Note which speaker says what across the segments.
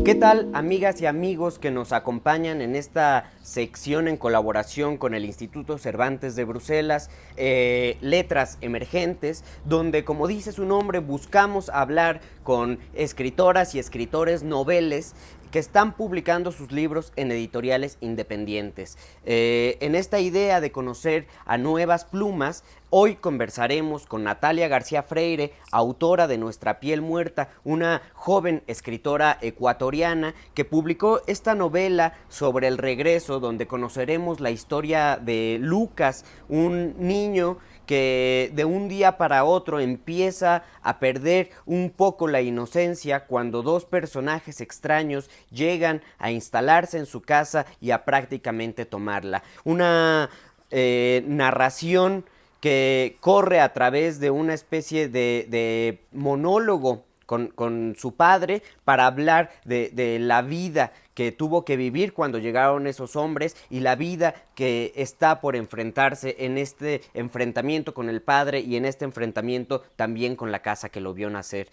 Speaker 1: ¿Qué tal, amigas y amigos que nos acompañan en esta sección en colaboración con el Instituto Cervantes de Bruselas, Letras Emergentes, donde, como dice su nombre, buscamos hablar con escritoras y escritores noveles que están publicando sus libros en editoriales independientes. En esta idea de conocer a nuevas plumas, hoy conversaremos con Natalia García Freire, autora de Nuestra piel muerta, una joven escritora ecuatoriana que publicó esta novela sobre el regreso, donde conoceremos la historia de Lucas, un niño que de un día para otro empieza a perder un poco la inocencia cuando dos personajes extraños llegan a instalarse en su casa y a prácticamente tomarla. Una narración que corre a través de una especie de monólogo con su padre para hablar de la vida que tuvo que vivir cuando llegaron esos hombres y la vida que está por enfrentarse en este enfrentamiento con el padre y en este enfrentamiento también con la casa que lo vio nacer.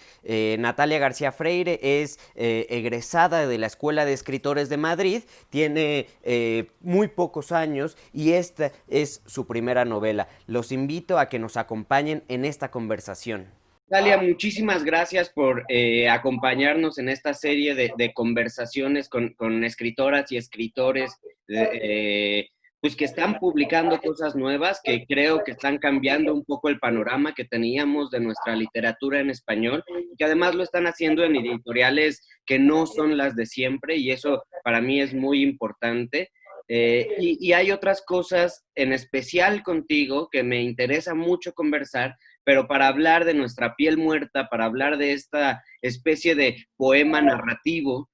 Speaker 1: Natalia García Freire es egresada de la Escuela de Escritores de Madrid, tiene muy pocos años y esta es su primera novela. Los invito a que nos acompañen en esta conversación. Dalia, muchísimas gracias por acompañarnos en esta serie de conversaciones con escritoras y escritores pues que están publicando cosas nuevas, que creo que están cambiando un poco el panorama que teníamos de nuestra literatura en español, y que además lo están haciendo en editoriales que no son las de siempre, y eso para mí es muy importante. Y hay otras cosas en especial contigo que me interesa mucho conversar, pero para hablar de Nuestra piel muerta, para hablar de esta especie de poema narrativo,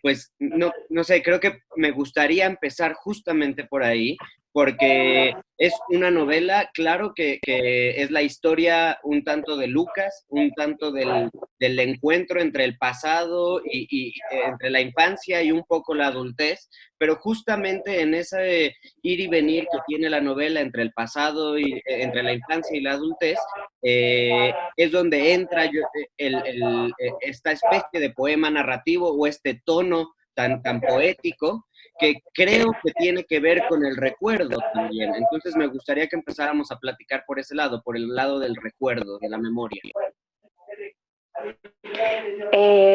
Speaker 1: pues no sé, creo que me gustaría empezar justamente por ahí, porque es una novela, claro que es la historia un tanto de Lucas, un tanto del encuentro entre el pasado y entre la infancia y un poco la adultez, pero justamente en ese ir y venir que tiene la novela entre el pasado y entre la infancia y la adultez, es donde entra esta especie de poema narrativo o este tono tan poético que creo que tiene que ver con el recuerdo también. Entonces me gustaría que empezáramos a platicar por ese lado, por el lado del recuerdo, de la memoria.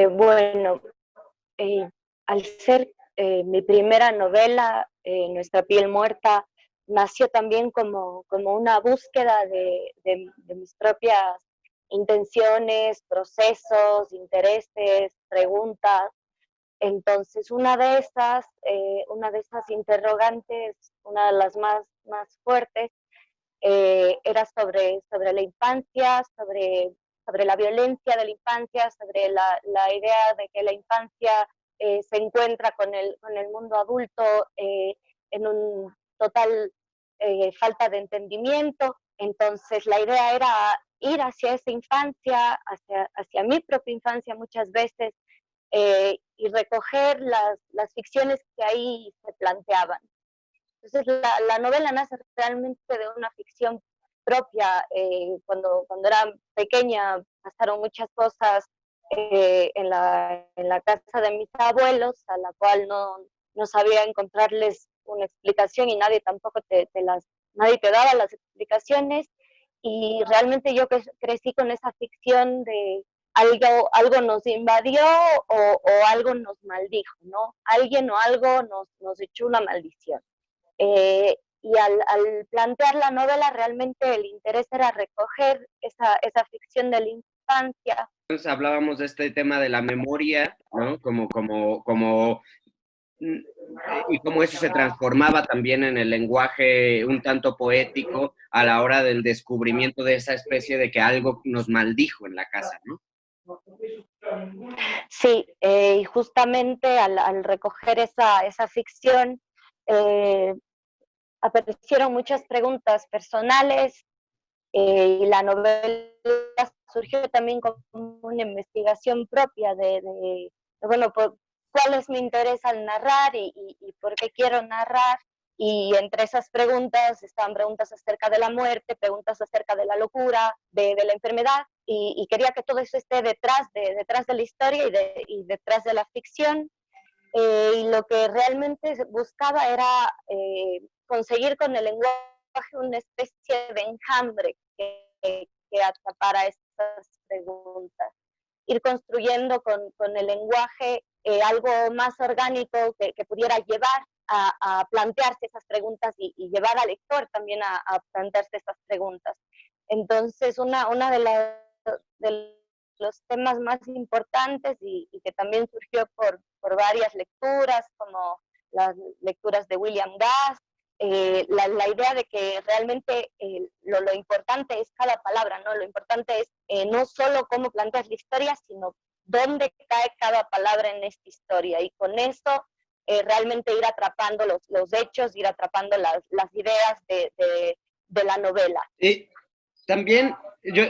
Speaker 2: Bueno, al ser mi primera novela, Nuestra piel muerta, nació también como una búsqueda de mis propias intenciones, procesos, intereses, preguntas. Entonces, una de esas interrogantes, una de las más fuertes, era sobre la infancia, sobre la violencia de la infancia, sobre la idea de que la infancia se encuentra con el mundo adulto en un total falta de entendimiento. Entonces la idea era ir hacia esa infancia, hacia mi propia infancia muchas veces, y recoger las ficciones que ahí se planteaban. Entonces la novela nace realmente de una ficción propia. Cuando era pequeña pasaron muchas cosas en la casa de mis abuelos, a la cual no sabía encontrarles una explicación y nadie te daba las explicaciones. Y realmente yo crecí con esa ficción de algo nos invadió o algo nos maldijo, ¿no? Alguien o algo nos echó una maldición. Y al plantear la novela, realmente el interés era recoger esa ficción de la infancia.
Speaker 1: Entonces hablábamos de este tema de la memoria, ¿no? Mm, y cómo eso se transformaba también en el lenguaje un tanto poético a la hora del descubrimiento de esa especie de que algo nos maldijo en la casa, ¿no?
Speaker 2: Sí, y justamente al recoger esa ficción, eh, aparecieron muchas preguntas personales, y la novela surgió también como una investigación propia bueno, cuál es mi interés al narrar y por qué quiero narrar. Y entre esas preguntas están preguntas acerca de la muerte, preguntas acerca de la locura, de la enfermedad, y quería que todo eso esté detrás de la historia y detrás de la ficción. Y lo que realmente buscaba era conseguir con el lenguaje una especie de enjambre que atrapara estas preguntas. Ir construyendo con el lenguaje algo más orgánico que pudiera llevar a plantearse esas preguntas y llevar al lector también a plantearse esas preguntas. Entonces, una de los temas más importantes y que también surgió por varias lecturas, como las lecturas de William Gass, la idea de que realmente lo importante es cada palabra, ¿no? Lo importante es no solo cómo planteas la historia, sino dónde cae cada palabra en esta historia. Y con eso realmente ir atrapando los hechos, ir atrapando las ideas de la novela.
Speaker 1: Y también yo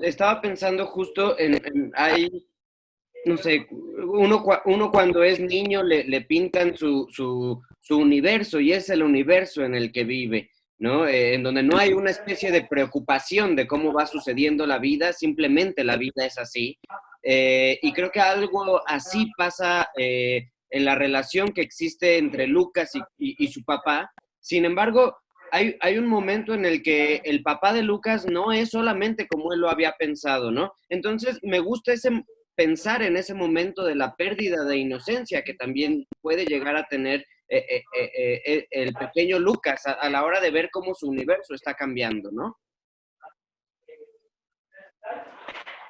Speaker 1: estaba pensando justo hay, no sé, uno cuando es niño le pintan su universo y es el universo en el que vive, ¿no? En donde no hay una especie de preocupación de cómo va sucediendo la vida, simplemente la vida es así. Y creo que algo así pasa en la relación que existe entre Lucas y su papá. Sin embargo, hay un momento en el que el papá de Lucas no es solamente como él lo había pensado, ¿no? Entonces, me gusta pensar en ese momento de la pérdida de inocencia que también puede llegar a tener el pequeño Lucas a la hora de ver cómo su universo está cambiando, ¿no?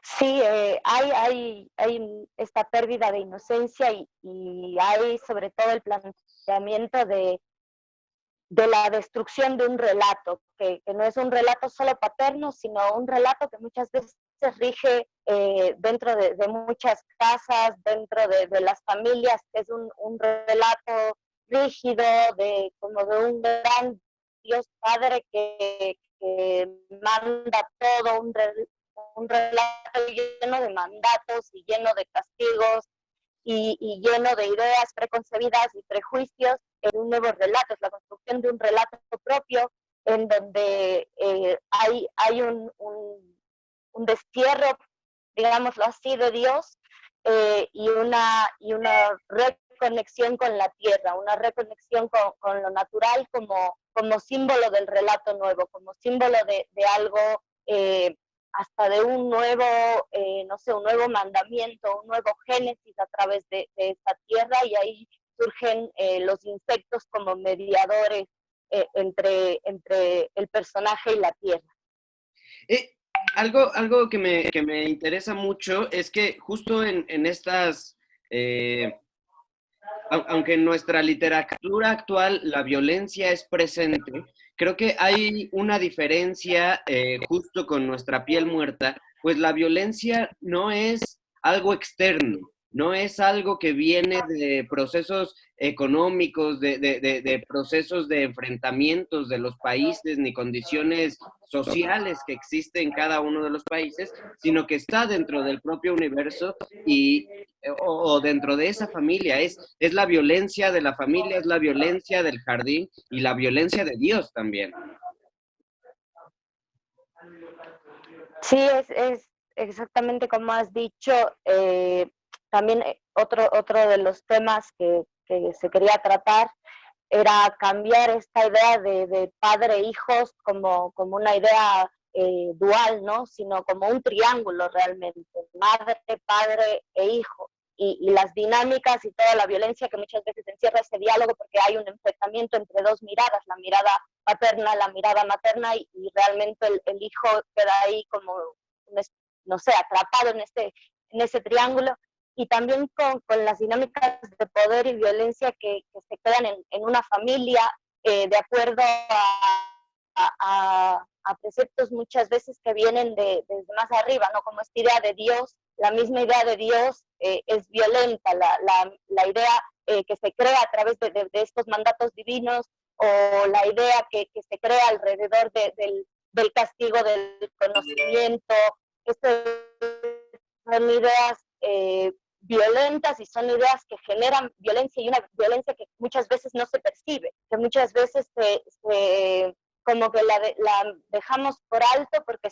Speaker 2: Sí, hay esta pérdida de inocencia y hay sobre todo el planteamiento de la destrucción de un relato, que no es un relato solo paterno, sino un relato que muchas veces rige dentro de muchas casas, dentro de las familias, que es un relato rígido, como de un gran Dios Padre que manda todo, un relato lleno de mandatos y lleno de castigos y lleno de ideas preconcebidas y prejuicios en un nuevo relato, es la construcción de un relato propio en donde hay un destierro, digámoslo así, de Dios y una reconexión con la tierra, una reconexión con lo natural como símbolo del relato nuevo, como símbolo de algo hasta de un nuevo, no sé, un nuevo mandamiento, un nuevo génesis a través de esta tierra y ahí surgen los insectos como mediadores entre el personaje y la tierra.
Speaker 1: Eh, algo que me interesa mucho es que justo en estas, aunque en nuestra literatura actual la violencia es presente, creo que hay una diferencia justo con nuestra piel muerta, pues la violencia no es algo externo, no es algo que viene de procesos económicos, de procesos de enfrentamientos de los países, ni condiciones sociales que existen en cada uno de los países, sino que está dentro del propio universo y o dentro de esa familia, es la violencia de la familia, es la violencia del jardín y la violencia de Dios también.
Speaker 2: Sí, es exactamente como has dicho. También otro de los temas que se quería tratar era cambiar esta idea de padre e hijos como una idea dual, ¿no? Sino como un triángulo realmente, madre, padre e hijo. Y las dinámicas y toda la violencia que muchas veces encierra ese diálogo porque hay un enfrentamiento entre dos miradas, la mirada paterna, la mirada materna y realmente el hijo queda ahí como, no sé, atrapado en ese triángulo y también con las dinámicas de poder y violencia que se quedan en una familia de acuerdo a preceptos muchas veces que vienen desde más arriba, ¿no? Como esta idea de Dios, la misma idea de Dios es violenta, la idea que se crea a través de estos mandatos divinos o la idea que se crea alrededor del castigo del conocimiento. Estas son ideas violentas y son ideas que generan violencia y una violencia que muchas veces no se percibe, que muchas veces como que la dejamos por alto porque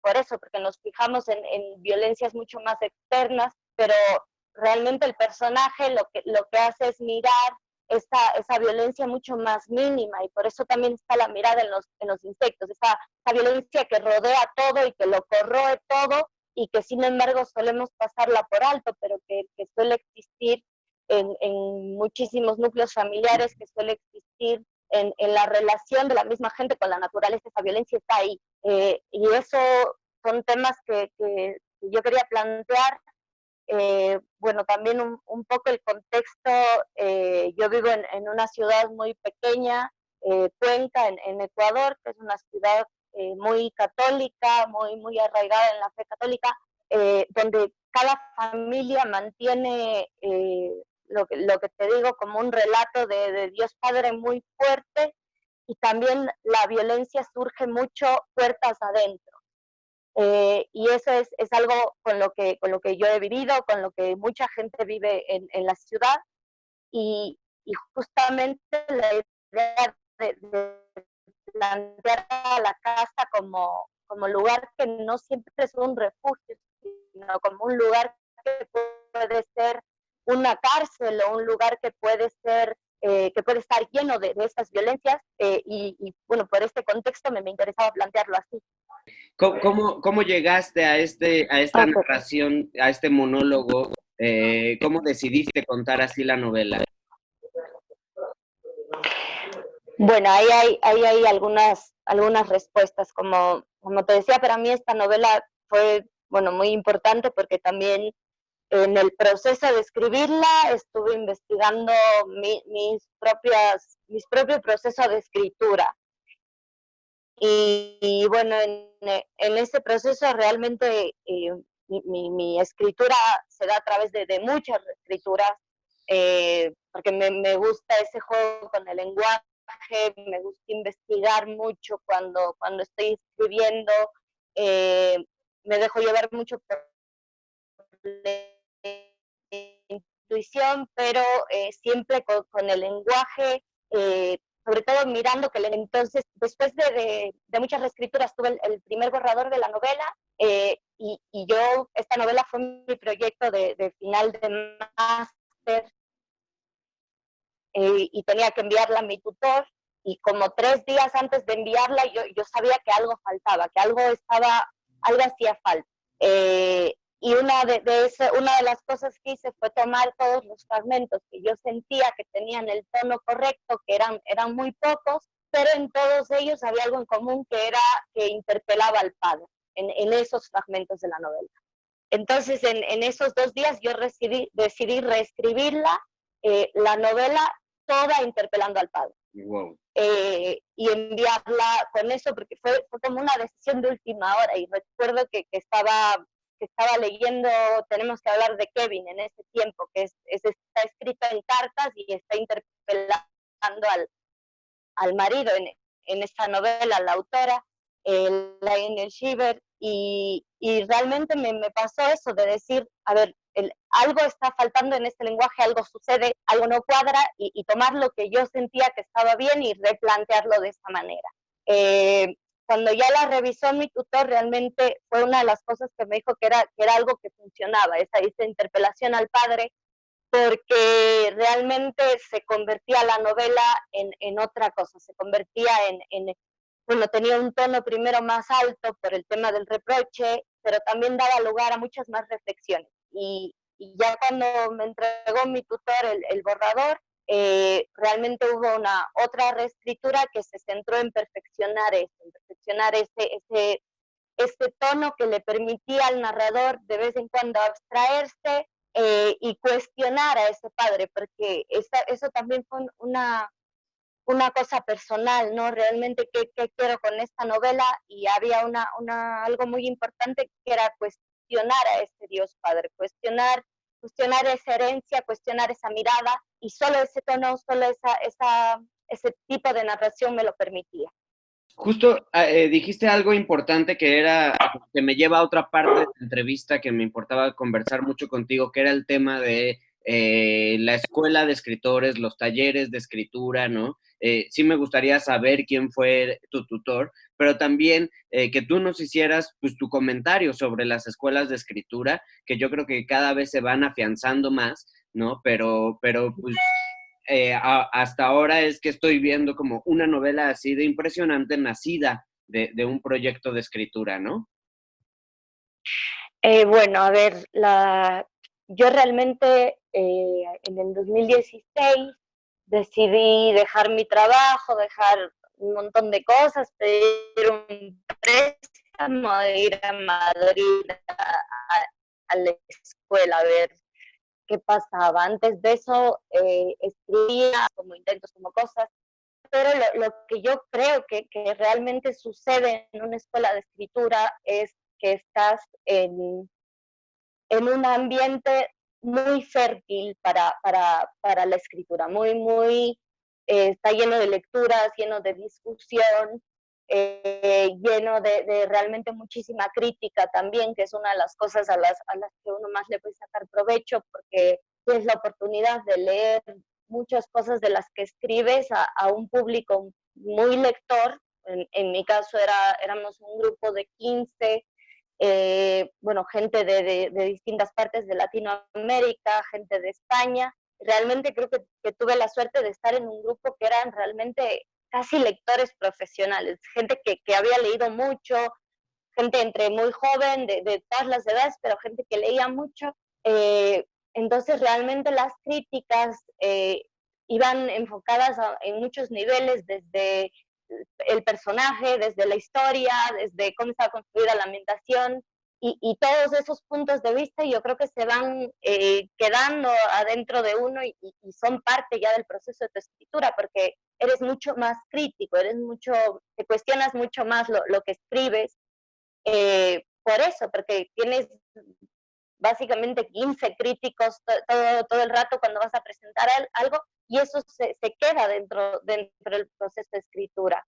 Speaker 2: por eso, porque nos fijamos en violencias mucho más externas, pero realmente el personaje lo que hace es mirar esa violencia mucho más mínima, y por eso también está la mirada en los insectos, esa violencia que rodea todo y que lo corroe todo, y que sin embargo solemos pasarla por alto, pero que suele existir en muchísimos núcleos familiares, que suele existir en la relación de la misma gente con la naturaleza. Esa violencia está ahí. Y eso son temas que yo quería plantear. Bueno, también un poco el contexto. Yo vivo en una ciudad muy pequeña, Cuenca, en Ecuador, que es una ciudad muy católica, muy arraigada en la fe católica, donde cada familia mantiene lo que te digo como un relato de Dios Padre muy fuerte, y también la violencia surge mucho puertas adentro. Y eso es algo con lo que yo he vivido, con lo que mucha gente vive en la ciudad, y justamente la idea de plantear a la casa como lugar que no siempre es un refugio, sino como un lugar que puede ser una cárcel, o un lugar que puede estar lleno de esas violencias, bueno, por este contexto me interesaba plantearlo así.
Speaker 1: ¿Cómo llegaste a esta
Speaker 2: Okay.
Speaker 1: narración, a este monólogo? ¿Cómo decidiste contar así la novela?
Speaker 2: Bueno, ahí hay algunas respuestas. Como te decía, para mí esta novela fue, bueno, muy importante, porque también en el proceso de escribirla estuve investigando mis propios procesos de escritura. Y bueno, en ese proceso realmente mi escritura se da a través de muchas escrituras, porque me gusta ese juego con el lenguaje, me gusta investigar mucho cuando estoy escribiendo, eh, me dejo llevar mucho por la intuición, pero siempre con el lenguaje, sobre todo mirando entonces, después de muchas reescrituras, tuve el primer borrador de la novela, y yo, esta novela fue mi proyecto de final de máster, y tenía que enviarla a mi tutor, y como 3 días antes de enviarla, yo sabía que algo faltaba, que algo hacía falta. Y una de las cosas que hice fue tomar todos los fragmentos que yo sentía que tenían el tono correcto, que eran muy pocos, pero en todos ellos había algo en común, que era que interpelaba al padre, en esos fragmentos de la novela. Entonces, en esos 2 días yo decidí reescribirla, la novela toda interpelando al padre.
Speaker 1: Wow.
Speaker 2: Y enviarla con eso, porque fue como una decisión de última hora. Y recuerdo que estaba leyendo Tenemos que hablar de Kevin en ese tiempo, que está escrito en cartas y está interpelando al marido en esta novela, la autora, Lionel Shiver, y realmente me pasó eso de decir, a ver, algo está faltando en este lenguaje, algo sucede, algo no cuadra, y tomar lo que yo sentía que estaba bien y replantearlo de esta manera. Cuando ya la revisó mi tutor, realmente fue una de las cosas que me dijo que era algo que funcionaba, esa interpelación al padre, porque realmente se convertía la novela en otra cosa, se convertía bueno, tenía un tono primero más alto por el tema del reproche, pero también daba lugar a muchas más reflexiones. Y ya cuando me entregó mi tutor el borrador, realmente hubo una otra reescritura que se centró en perfeccionar este tono que le permitía al narrador de vez en cuando abstraerse, y cuestionar a ese padre, porque eso también fue una cosa personal, ¿no? Realmente, ¿qué quiero con esta novela? Y había algo muy importante, que era cuestionar a ese Dios Padre, cuestionar esa herencia, cuestionar esa mirada, y solo ese tono, solo ese tipo de narración me lo permitía.
Speaker 1: Justo dijiste algo importante que me lleva a otra parte de la entrevista que me importaba conversar mucho contigo, que era el tema de la escuela de escritores, los talleres de escritura, ¿no? sí me gustaría saber quién fue tu tutor, pero también que tú nos hicieras pues, tu comentario sobre las escuelas de escritura, que yo creo que cada vez se van afianzando más, ¿no? Pero pues hasta ahora es que estoy viendo como una novela así de impresionante nacida de un proyecto de escritura, ¿no?
Speaker 2: Bueno, a ver, yo realmente en el 2016 decidí dejar mi trabajo, dejar un montón de cosas, pedir un préstamo, ir a Madrid a la escuela a ver qué pasaba. Antes de eso escribía como intentos, como cosas, pero lo que yo creo que realmente sucede en una escuela de escritura es que estás en un ambiente muy fértil para la escritura, está lleno de lecturas, lleno de discusión, lleno de realmente muchísima crítica también, que es una de las cosas a las que uno más le puede sacar provecho, porque tienes la oportunidad de leer muchas cosas de las que escribes a un público muy lector. En mi caso éramos un grupo de 15, bueno, gente de distintas partes de Latinoamérica, gente de España. Realmente creo que tuve la suerte de estar en un grupo que eran realmente casi lectores profesionales, gente que había leído mucho, gente entre muy joven, de todas las edades, pero gente que leía mucho. Entonces realmente las críticas iban enfocadas en muchos niveles, desde el personaje, desde la historia, desde cómo está construida la ambientación, y todos esos puntos de vista yo creo que se van quedando adentro de uno y son parte ya del proceso de tu escritura, porque eres mucho más crítico, te cuestionas mucho más lo que escribes, por eso, porque tienes básicamente 15 críticos todo el rato cuando vas a presentar algo, y eso se queda dentro del proceso de escritura.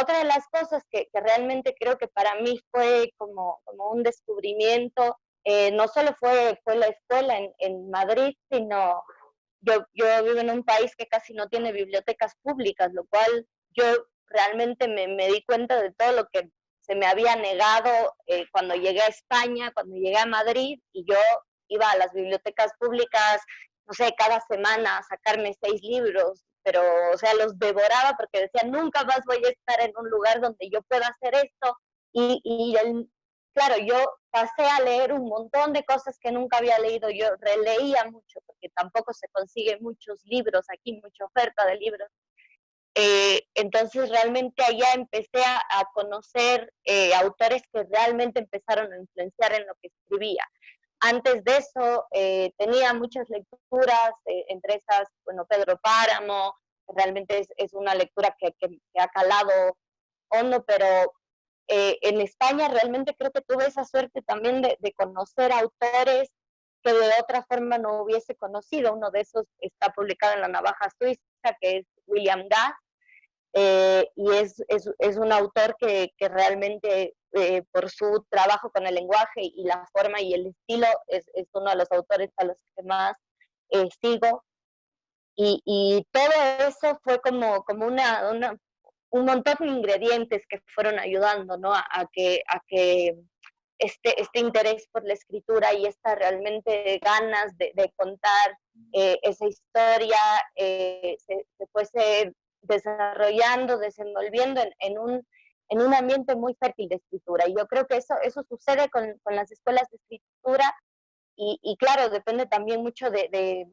Speaker 2: Otra de las cosas que realmente creo que para mí fue como un descubrimiento, no solo fue la escuela en Madrid, sino yo vivo en un país que casi no tiene bibliotecas públicas, lo cual yo realmente me di cuenta de todo lo que se me había negado cuando llegué a España, cuando llegué a Madrid, y yo iba a las bibliotecas públicas, no sé, cada semana a sacarme 6 libros, pero, o sea, los devoraba porque decía, nunca más voy a estar en un lugar donde yo pueda hacer esto, claro, yo pasé a leer un montón de cosas que nunca había leído, yo releía mucho, porque tampoco se consiguen muchos libros aquí, mucha oferta de libros. Entonces realmente allá empecé a conocer autores que realmente empezaron a influenciar en lo que escribía. Antes de eso tenía muchas lecturas, entre esas, bueno, Pedro Páramo, realmente es una lectura que ha calado hondo, pero en España realmente creo que tuve esa suerte también de conocer autores que de otra forma no hubiese conocido. Uno de esos está publicado en La Navaja Suiza, que es William Gass, y es un autor que realmente por su trabajo con el lenguaje y la forma y el estilo es uno de los autores a los que más sigo. Y todo eso fue como un montón de ingredientes que fueron ayudando, ¿no? A que este interés por la escritura y esta realmente ganas de contar esa historia se fuese desarrollando, desenvolviendo en un ambiente muy fértil de escritura. Y yo creo que eso sucede con las escuelas de escritura, y claro, depende también mucho de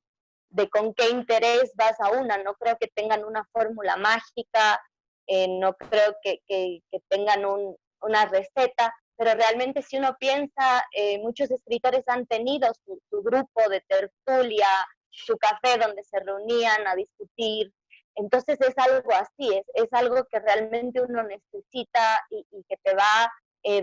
Speaker 2: con qué interés vas a una. No creo que tengan una fórmula mágica, no creo que tengan una receta, pero realmente si uno piensa, muchos escritores han tenido su grupo de tertulia, su café donde se reunían a discutir. Entonces es algo así, es algo que realmente uno necesita y que te va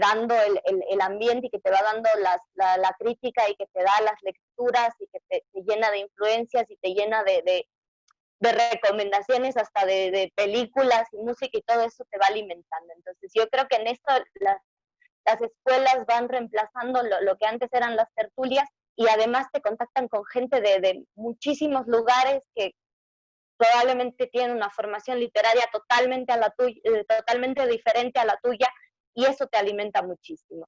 Speaker 2: dando el ambiente, y que te va dando la crítica, y que te da las lecturas, y que te llena de influencias y te llena de recomendaciones, hasta de películas y música, y todo eso te va alimentando. Entonces yo creo que en esto las escuelas van reemplazando lo que antes eran las tertulias, y además te contactan con gente de muchísimos lugares probablemente tienen una formación literaria totalmente, totalmente diferente a la tuya, y eso te alimenta muchísimo.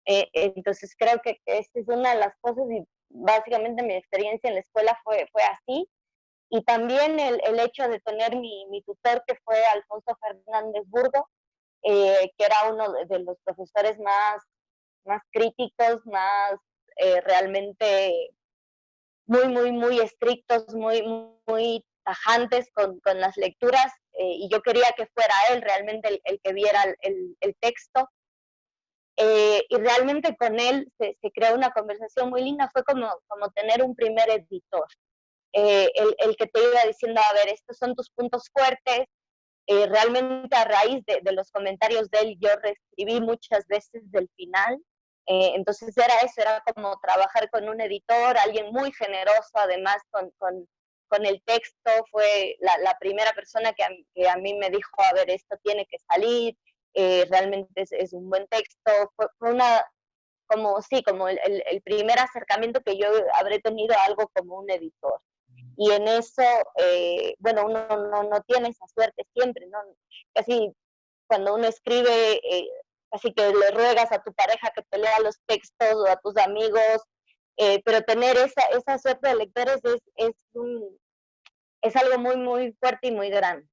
Speaker 2: Entonces creo que esta es una de las cosas, y básicamente mi experiencia en la escuela fue así. Y también el hecho de tener mi tutor, que fue Alfonso Fernández Burgo, que era uno de los profesores más críticos, más realmente muy estrictos, muy tajantes con las lecturas, y yo quería que fuera él realmente el que viera el texto. Y realmente con él se creó una conversación muy linda, fue como tener un primer editor, el que te iba diciendo, a ver, estos son tus puntos fuertes. Realmente a raíz de los comentarios de él yo reescribí muchas veces del final, entonces era eso, era como trabajar con un editor, alguien muy generoso además con el texto, fue la primera persona que a mí me dijo, a ver, esto tiene que salir, realmente es un buen texto, fue una, como sí, como el primer acercamiento que yo habré tenido a algo como un editor. Y en eso, bueno, uno no tiene esa suerte siempre, ¿no? Casi cuando uno escribe, casi que le ruegas a tu pareja que te lea los textos o a tus amigos, pero tener esa suerte de lectores es algo muy fuerte y muy grande.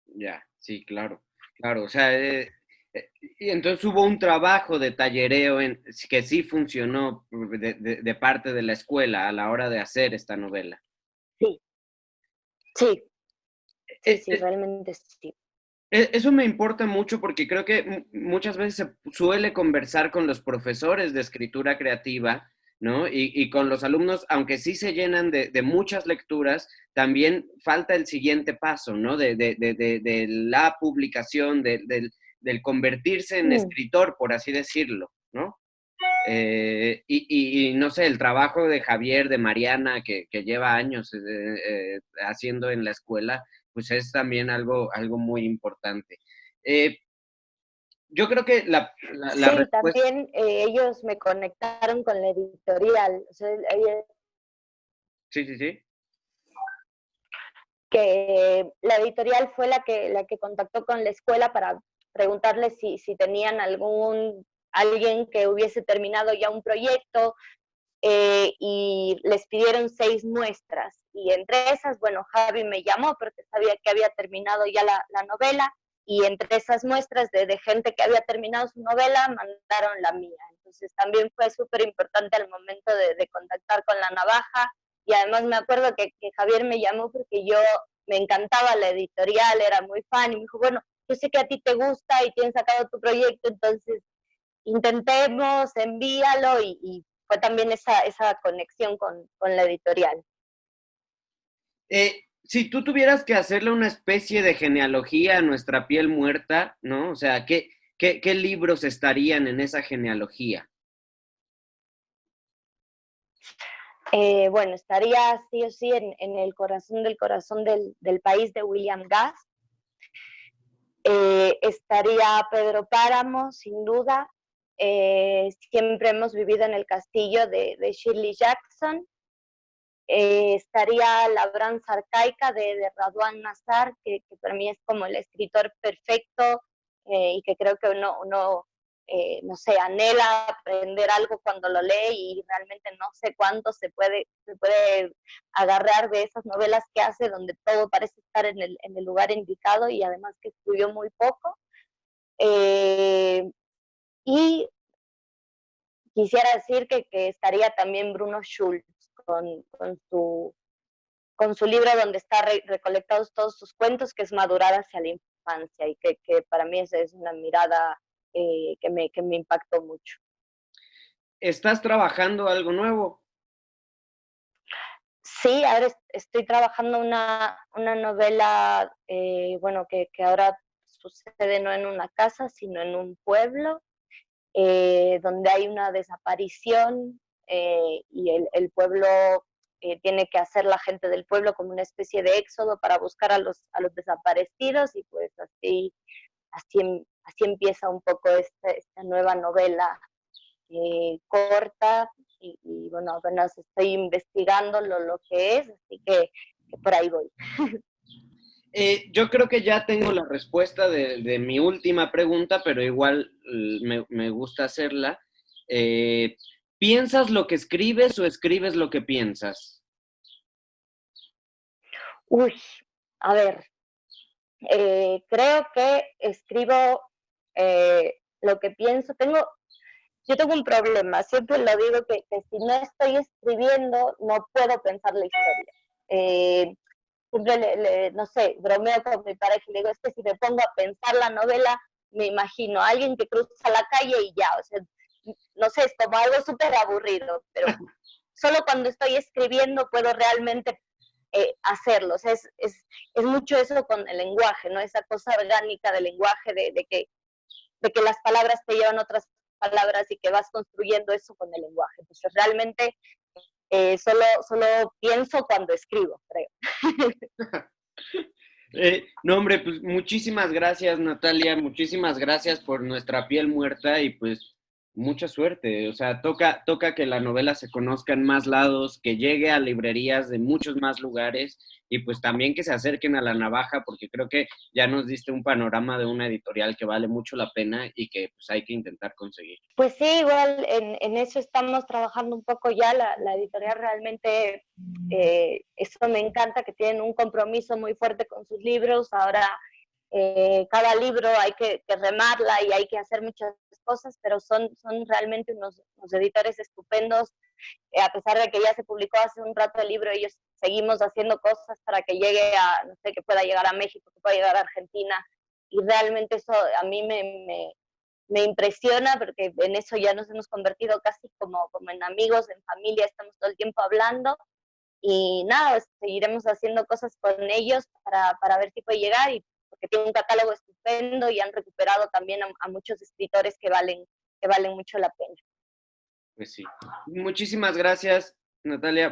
Speaker 1: Ya, sí, claro, claro, o sea, y entonces hubo un trabajo de tallereo que sí funcionó de parte de la escuela a la hora de hacer esta novela.
Speaker 2: Sí, sí, sí,
Speaker 1: Eh,
Speaker 2: sí,
Speaker 1: eh,
Speaker 2: realmente sí.
Speaker 1: Eso me importa mucho porque creo que muchas veces se suele conversar con los profesores de escritura creativa, ¿no? Y con los alumnos, aunque sí se llenan de muchas lecturas, también falta el siguiente paso, ¿no? De la publicación, del convertirse en
Speaker 2: Mm.
Speaker 1: escritor, por así decirlo, ¿no? Y no sé, el trabajo de Javier, de Mariana, que lleva años haciendo en la escuela, pues es también algo muy importante. Eh, yo creo que la
Speaker 2: Sí,
Speaker 1: respuesta...
Speaker 2: también ellos me conectaron con la editorial. O sea,
Speaker 1: Sí, sí, sí.
Speaker 2: que la editorial fue la que contactó con la escuela para preguntarles si tenían alguien que hubiese terminado ya un proyecto, y les pidieron 6 muestras. Y entre esas, bueno, Javi me llamó porque sabía que había terminado ya la novela, y entre esas muestras de gente que había terminado su novela, mandaron la mía. Entonces también fue súper importante al momento de contactar con La Navaja, y además me acuerdo que Javier me llamó porque yo me encantaba la editorial, era muy fan, y me dijo, bueno, yo sé que a ti te gusta y tienes sacado tu proyecto, entonces intentemos, envíalo, y fue también esa conexión con la editorial.
Speaker 1: Si tú tuvieras que hacerle una especie de genealogía a nuestra piel muerta, ¿no? O sea, ¿qué libros estarían en esa genealogía?
Speaker 2: Bueno, estaría sí o sí en el corazón del del país de William Gass. Estaría Pedro Páramo, sin duda. Siempre hemos vivido en el castillo de Shirley Jackson. Estaría La Labranza Arcaica de Radwan Nazar, que para mí es como el escritor perfecto, y que creo que uno no sé, anhela aprender algo cuando lo lee, y realmente no sé cuánto se puede agarrar de esas novelas que hace, donde todo parece estar en el lugar indicado, y además que escribió muy poco. Y quisiera decir que estaría también Bruno Schulz con su libro donde está recolectados todos sus cuentos, que es Madurar hacia la infancia, y que para mí es una mirada que me impactó mucho.
Speaker 1: ¿Estás trabajando algo nuevo?
Speaker 2: Sí, ahora estoy trabajando una novela, bueno, que ahora sucede no en una casa, sino en un pueblo, donde hay una desaparición, y el pueblo tiene que hacer la gente del pueblo como una especie de éxodo para buscar a los desaparecidos, y pues así empieza un poco esta nueva novela, corta, y bueno, apenas estoy investigando lo que es, así que por ahí voy.
Speaker 1: Yo creo que ya tengo la respuesta de mi última pregunta, pero igual me gusta hacerla. Eh, ¿Piensas lo que escribes o escribes lo que piensas?
Speaker 2: Uy, a ver, creo que escribo lo que pienso. Yo tengo un problema, siempre lo digo que si no estoy escribiendo, no puedo pensar la historia. Siempre no sé, bromeo con mi pareja y le digo, es que si me pongo a pensar la novela, me imagino a alguien que cruza la calle y ya, o sea, no sé, es como algo súper aburrido, pero solo cuando estoy escribiendo puedo realmente hacerlo. O sea, es mucho eso con el lenguaje, ¿no? Esa cosa orgánica del lenguaje, de que las palabras te llevan otras palabras y que vas construyendo eso con el lenguaje. Entonces, realmente solo pienso cuando escribo, creo.
Speaker 1: No, hombre, pues muchísimas gracias, Natalia, muchísimas gracias por nuestra piel muerta y pues mucha suerte. O sea, toca que la novela se conozca en más lados, que llegue a librerías de muchos más lugares y pues también que se acerquen a La Navaja, porque creo que ya nos diste un panorama de una editorial que vale mucho la pena y que pues hay que intentar conseguir.
Speaker 2: Pues sí, igual en eso estamos trabajando un poco ya. La editorial realmente, eso me encanta, que tienen un compromiso muy fuerte con sus libros. Ahora cada libro hay que remarla y hay que hacer muchas cosas, pero son realmente unos editores estupendos. A pesar de que ya se publicó hace un rato el libro, ellos seguimos haciendo cosas para que llegue a, no sé, que pueda llegar a México, que pueda llegar a Argentina. Y realmente eso a mí me impresiona porque en eso ya nos hemos convertido casi como en amigos, en familia, estamos todo el tiempo hablando y nada, pues, seguiremos haciendo cosas con ellos para ver si puede llegar y porque tiene un catálogo estupendo y han recuperado también a muchos escritores que valen mucho la pena.
Speaker 1: Pues sí. Muchísimas gracias, Natalia.